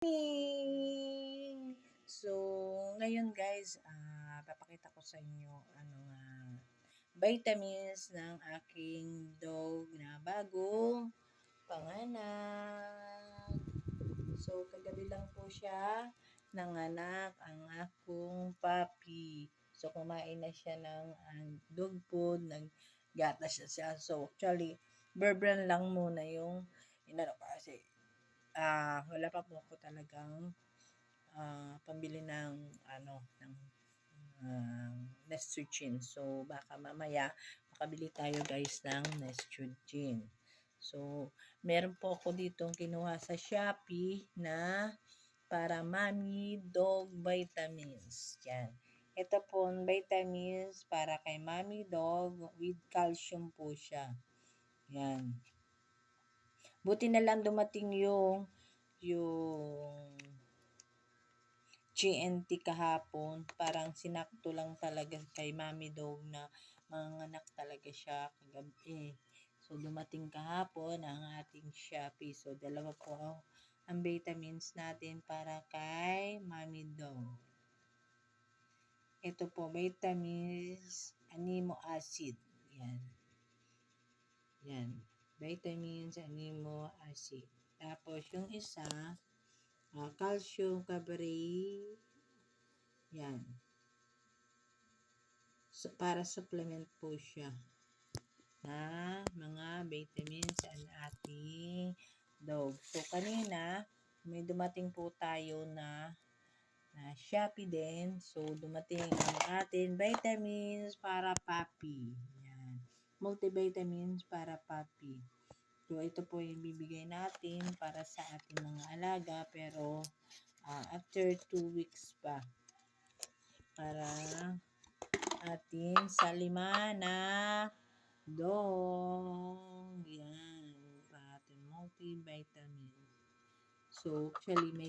Morning! So, ngayon guys, papakita ko sa inyo vitamins ng aking dog na bagong panganak. So, kagabi lang po siya nanganak ang akong puppy. So, kumain na siya ng dog food, naggatas siya. So, actually, Burbrand lang muna yung inano kasi wala pa po ako talagang pambili ng ng Nestrogen. So baka mamaya makabili tayo guys ng Nestrogen. So meron po ako ditong kinuha sa Shopee na para mommy dog vitamins. Yan. Ito po vitamins para kay mommy dog with calcium po siya. Yan. Buti na lang dumating yung GNT kahapon. Parang sinakto lang talaga kay Mami Dog na manganak talaga siya kagabi. So, dumating kahapon ang ating Shopee. So, dalawa po ang vitamins natin para kay Mami Dog. Ito po, vitamins amino acid. Yan. Yan. Vitamins amino acid. Tapos, yung isa, calcium carborate. Yan. So, para supplement po siya na mga vitamins ang ating dog. So, kanina, may dumating po tayo na Shopee din. So, dumating ang ating vitamins para puppy. Yan. Multivitamins para puppy. So, ito po yung bibigay natin para sa ating mga alaga. Pero, after 2 weeks pa. Para atin sa 5 na dog. Yan. Para ating multivitamins. So, actually, may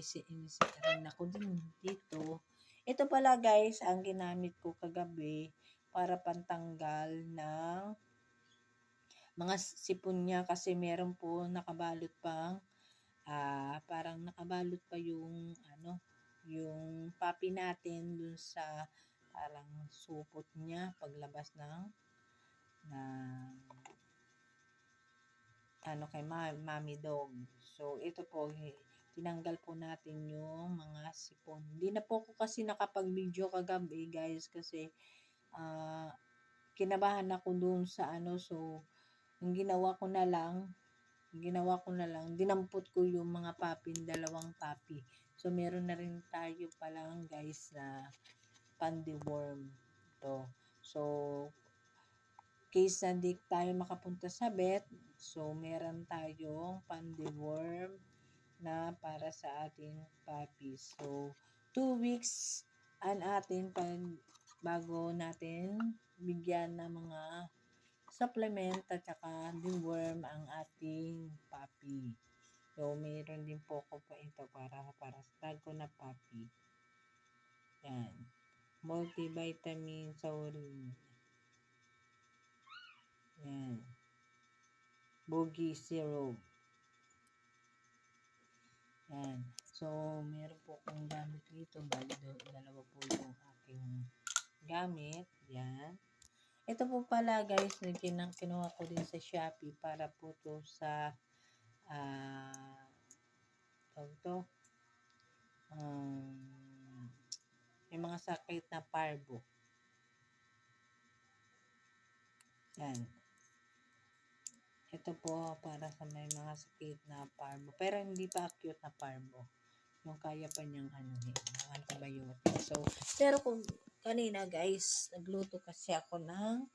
rin ako din dito. Ito pala guys, ang ginamit ko kagabi para pantanggal ng mga sipon niya kasi meron po nakabalot pang parang nakabalot pa yung yung puppy natin dun sa parang supot niya paglabas ng kay mommy dog. So ito po tinanggal po natin yung mga sipon. Hindi na po ako kasi nakapag-video kagabi guys kasi kinabahan ako dun sa so ang ginawa ko na lang dinampot ko yung mga puppy, dalawang puppy. So meron na rin tayo palang guys na pandeworm to. So case na di tayo makapunta sa vet, so meron tayong pandeworm na para sa ating puppies. So 2 weeks ang atin bago natin bigyan ng mga supplement at saka deworm ang ating puppy. So, mayroon din po ako pa ito para sa tag ko na puppy. Yan. Multivitamin Saurin. Yan. Boogie Syrup. Yan. So, meron po akong gamit dito. Bali, dalawa po yung aking gamit. Yan. Ito po pala guys, kinuha ko din sa Shopee para po to sa may mga sakit na parvo. Yan. Ito po para sa may mga sakit na parvo. Pero hindi pa acute na parvo. Yung kaya pa niyang antibiotic. So, pero kung kanina guys, nagluto kasi ako ng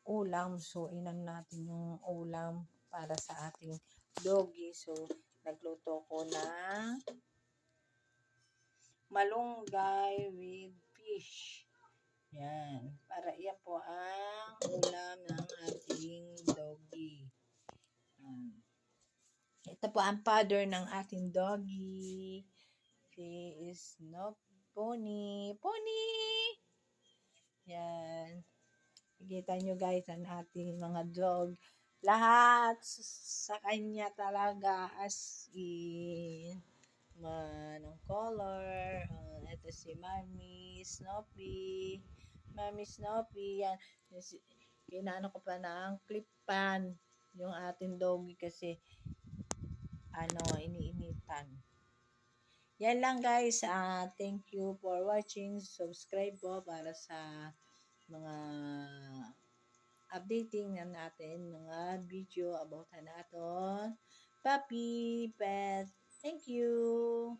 ulam. So, inan natin yung ulam para sa ating doggy. So, nagluto ko ng malunggay with fish. Yan. Para iyan po ang ulam ng ating doggy. Ito po ang father ng ating doggy. She is Pony. Pony! Yan. Kita nyo guys ang ating mga dog. Lahat sa kanya talaga as in. Manong color. Ito si Mami Snoopy. Mami Snoopy. Yan. Kinaano ko pa ng clip pan. Yung ating doggy kasi iniinitan. Yan lang guys. Thank you for watching. Subscribe po para sa mga updating na natin mga video about natin puppy pet. Thank you.